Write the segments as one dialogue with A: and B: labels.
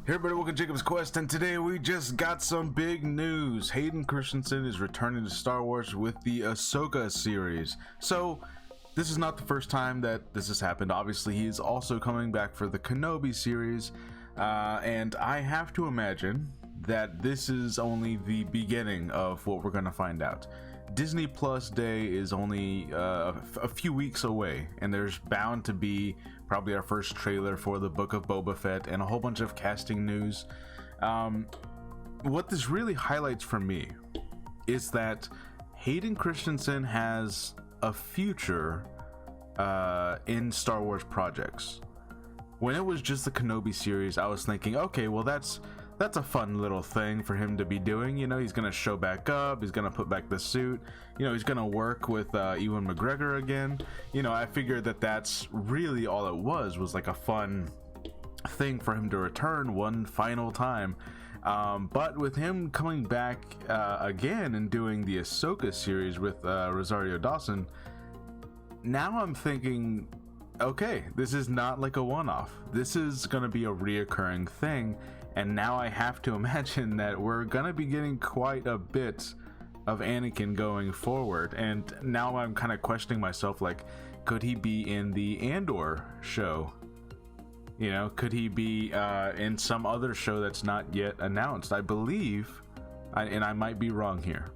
A: Hey everybody, welcome to Jacob's Quest, and today we just got some big news. Hayden Christensen is returning to Star Wars with the Ahsoka series. So, this is not the first time that this has happened. Obviously, he is also coming back for the Kenobi series, and I have to imagine that this is only the beginning of what we're going to find out. Disney Plus Day is only a few weeks away, and there's bound to be probably our first trailer for the Book of Boba Fett and a whole bunch of casting news. What this really highlights for me is that Hayden Christensen has a future in Star Wars projects. When it was just the Kenobi series, I was thinking, okay, well that's a fun little thing for him to be doing. You know, he's gonna show back up, he's gonna put back the suit, you know, he's gonna work with Ewan McGregor again. You know, I figured that that's really all it was like a fun thing for him to return one final time. But with him coming back again and doing the Ahsoka series with Rosario Dawson, now I'm thinking, okay, this is not like a one-off. This is gonna be a reoccurring thing. And now I have to imagine that we're gonna be getting quite a bit of Anakin going forward. And now I'm kind of questioning myself, like, could he be in the Andor show? You know, could he be in some other show that's not yet announced? I believe, and I might be wrong here,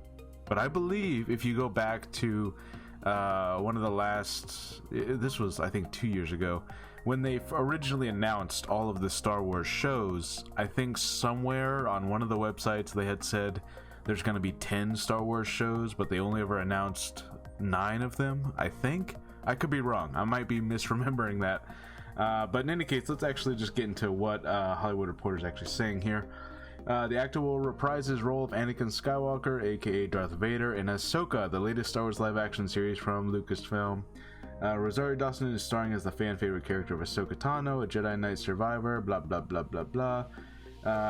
A: but I believe if you go back to one of the last, this was I think 2 years ago, when they originally announced all of the Star Wars shows, I think somewhere on one of the websites they had said there's going to be 10 Star Wars shows, but they only ever announced 9 of them, I think. I could be wrong. I might be misremembering that. But in any case, let's actually just get into what Hollywood Reporter is actually saying here. The actor will reprise his role of Anakin Skywalker, aka Darth Vader, in Ahsoka, the latest Star Wars live-action series from Lucasfilm. Rosario Dawson is starring as the fan-favorite character of Ahsoka Tano, a Jedi Knight survivor, blah blah blah blah blah.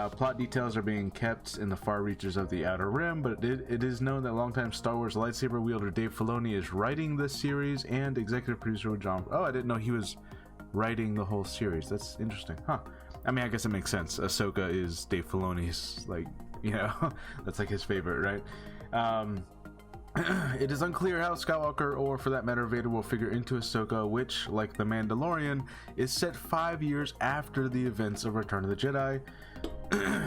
A: Plot details are being kept in the far reaches of the Outer Rim, but it is known that longtime Star Wars lightsaber wielder Dave Filoni is writing this series, and executive producer John... Oh, I didn't know he was writing the whole series. That's interesting, huh? I mean, I guess it makes sense. Ahsoka is Dave Filoni's, like, you know, that's like his favorite, right? It is unclear how Skywalker, or for that matter Vader, will figure into Ahsoka, which, like The Mandalorian, is set 5 years after the events of Return of the Jedi,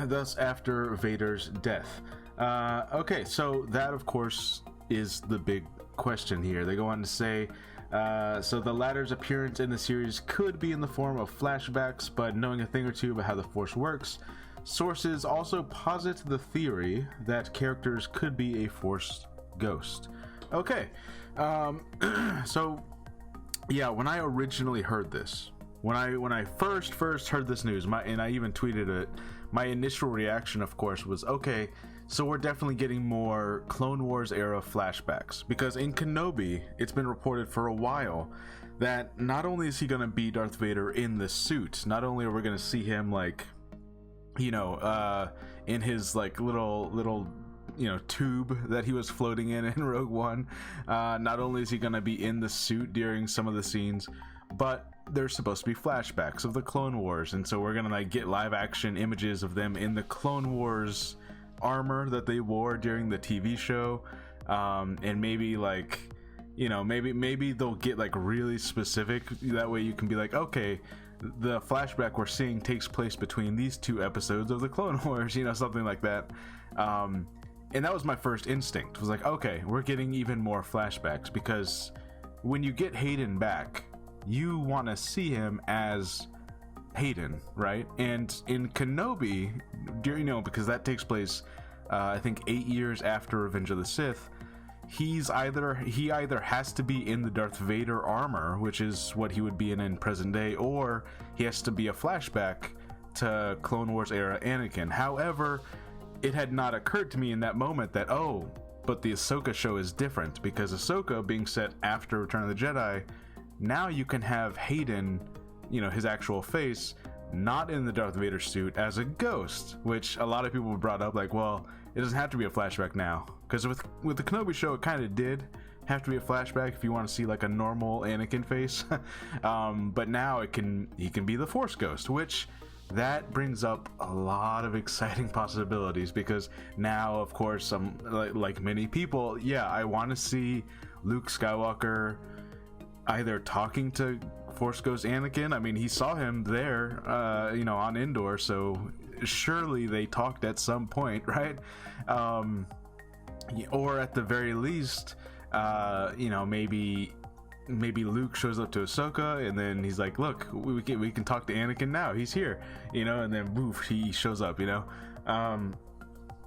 A: thus after Vader's death. Okay, so that of course is the big question here. They go on to say, so the latter's appearance in the series could be in the form of flashbacks, but knowing a thing or two about how the Force works, sources also posit the theory that characters could be a Force ghost. Okay, so yeah, when I originally heard this, when I first heard this news, and I even tweeted it, my initial reaction, of course, was, okay, so we're definitely getting more Clone Wars era flashbacks, because in Kenobi, it's been reported for a while that not only is he going to be Darth Vader in the suit, not only are we going to see him, like, you know, in his like little you know, tube that he was floating in Rogue One, not only is he going to be in the suit during some of the scenes, but there's supposed to be flashbacks of the Clone Wars, and so we're gonna like get live action images of them in the Clone Wars armor that they wore during the TV show, and maybe, like, you know, maybe they'll get like really specific, that way you can be like, okay, the flashback we're seeing takes place between these 2 episodes of the Clone Wars, you know, something like that. And that was my first instinct, was like, okay, we're getting even more flashbacks, because when you get Hayden back, you want to see him as Hayden, right? And in Kenobi, you know, because that takes place, I think 8 years after Revenge of the Sith, he either has to be in the Darth Vader armor, which is what he would be in present day, or he has to be a flashback to Clone Wars era Anakin. However, it had not occurred to me in that moment that, oh, but the Ahsoka show is different, because Ahsoka being set after Return of the Jedi, now you can have Hayden, you know, his actual face, not in the Darth Vader suit, as a ghost, which a lot of people brought up, like, well, it doesn't have to be a flashback now, because with the Kenobi show, it kind of did have to be a flashback if you want to see like a normal Anakin face. But now he can be the Force ghost, which that brings up a lot of exciting possibilities, because now, of course, like many people, yeah, I want to see Luke Skywalker either talking to Force Ghost Anakin. I mean, he saw him there, on Endor, so surely they talked at some point, right? Or at the very least, maybe Luke shows up to Ahsoka, and then he's like, look, we can talk to Anakin now, he's here, and then woof, he shows up.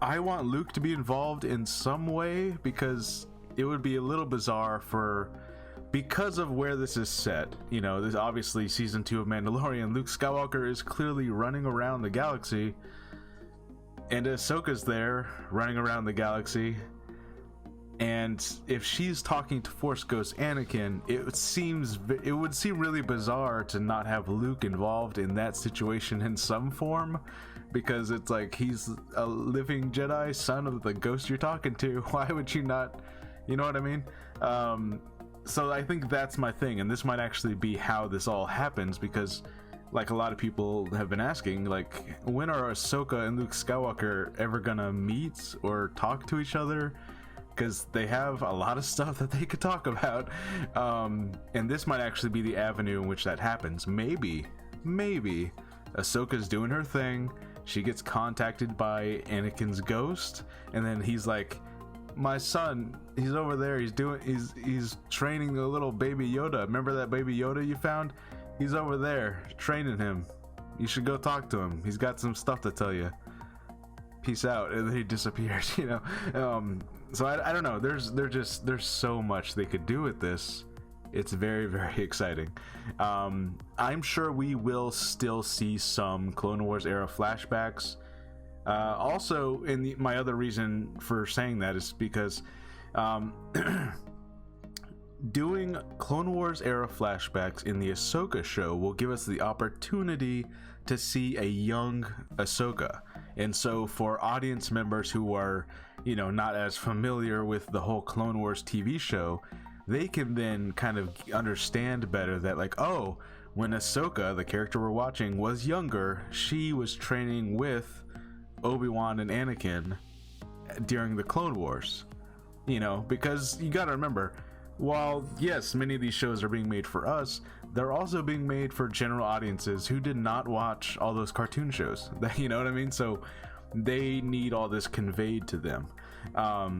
A: I want Luke to be involved in some way, because it would be a little bizarre because of where this is set. This obviously season 2 of Mandalorian. Luke Skywalker is clearly running around the galaxy, and Ahsoka's there running around the galaxy. And if she's talking to Force Ghost Anakin, it would seem really bizarre to not have Luke involved in that situation in some form, because it's like, he's a living Jedi, son of the ghost you're talking to. Why would you not? You know what I mean? So I think that's my thing, and this might actually be how this all happens, because like a lot of people have been asking, like, when are Ahsoka and Luke Skywalker ever gonna meet or talk to each other? Because they have a lot of stuff that they could talk about, and this might actually be the avenue in which that happens. Maybe Ahsoka's doing her thing, she gets contacted by Anakin's ghost, and then he's like, my son, he's over there, he's training the little baby Yoda. Remember that baby Yoda you found? He's over there training him. You should go talk to him, he's got some stuff to tell you. Peace out. And then he disappears. So I don't know, there's so much they could do with this. It's very, very exciting. I'm sure we will still see some Clone Wars era flashbacks. Also, my other reason for saying that is because doing Clone Wars era flashbacks in the Ahsoka show will give us the opportunity to see a young Ahsoka. And so for audience members who are, not as familiar with the whole Clone Wars TV show, they can then kind of understand better that, like, oh, when Ahsoka, the character we're watching, was younger, she was training with Obi-Wan and Anakin during the Clone Wars. Because you gotta remember, while yes, many of these shows are being made for us, they're also being made for general audiences who did not watch all those cartoon shows. You know what I mean? So they need all this conveyed to them.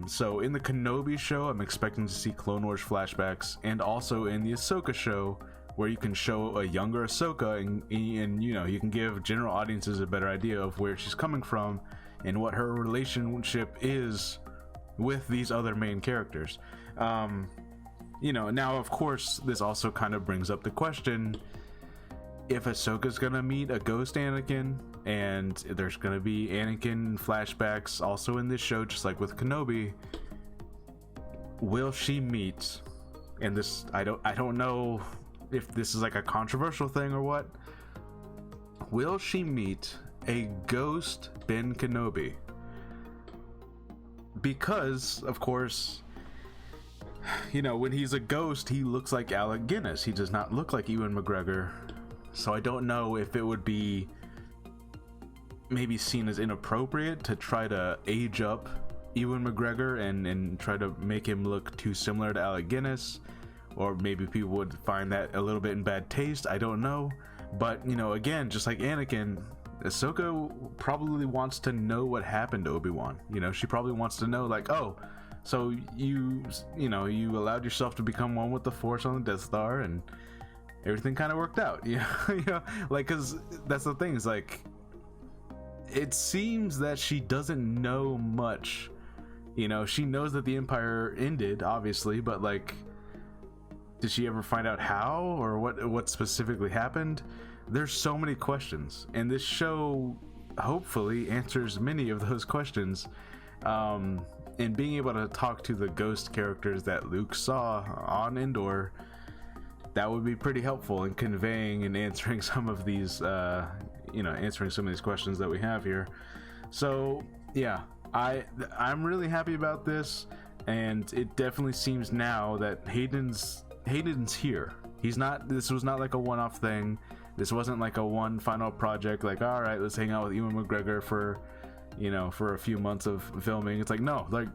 A: So in the Kenobi show, I'm expecting to see Clone Wars flashbacks, and also in the Ahsoka show, where you can show a younger Ahsoka, and you can give general audiences a better idea of where she's coming from and what her relationship is with these other main characters. Now of course this also kind of brings up the question, if Ahsoka's gonna meet a ghost Anakin, and there's gonna be Anakin flashbacks also in this show, just like with Kenobi, will she meet, and this, I don't know if this is like a controversial thing or what, will she meet a ghost Ben Kenobi? Because of course, when he's a ghost, he looks like Alec Guinness. He does not look like Ewan McGregor. So I don't know if it would be maybe seen as inappropriate to try to age up Ewan McGregor and try to make him look too similar to Alec Guinness, or maybe people would find that a little bit in bad taste. I don't know. But again, just like Anakin, Ahsoka probably wants to know what happened to Obi-Wan. She probably wants to know, like, oh, so you allowed yourself to become one with the Force on the Death Star, and everything kind of worked out. Like, because that's the thing, is like, it seems that she doesn't know much. She knows that the Empire ended, obviously, but like, did she ever find out how, or what specifically happened? There's so many questions, and this show hopefully answers many of those questions. And being able to talk to the ghost characters that Luke saw on Endor, that would be pretty helpful in conveying and answering some of these questions that we have here. So yeah, I'm really happy about this, and it definitely seems now that Hayden's here. This was not like a one-off thing. This wasn't like a one final project, like, all right, let's hang out with Ewan McGregor for, you know, for a few months of filming. It's like, no, like,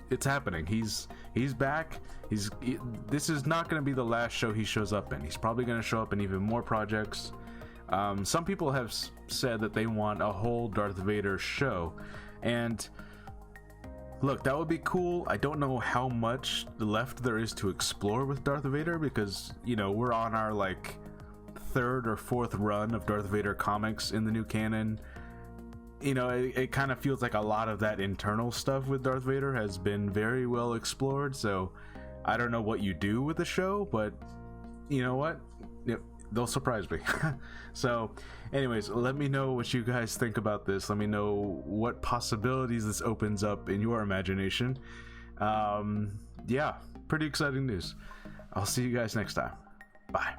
A: it's happening. He's back. This is not going to be the last show he shows up in. He's probably going to show up in even more projects. Some people have said that they want a whole Darth Vader show, and look, that would be cool. I don't know how much left there is to explore with Darth Vader, because, you know, we're on our like third or fourth run of Darth Vader comics in the new canon. You know, it kind of feels like a lot of that internal stuff with Darth Vader has been very well explored, so I don't know what you do with the show, but you know what? Yep, they'll surprise me. So anyways, let me know what you guys think about this. Let me know what possibilities this opens up in your imagination. Yeah, pretty exciting news. I'll see you guys next time. Bye.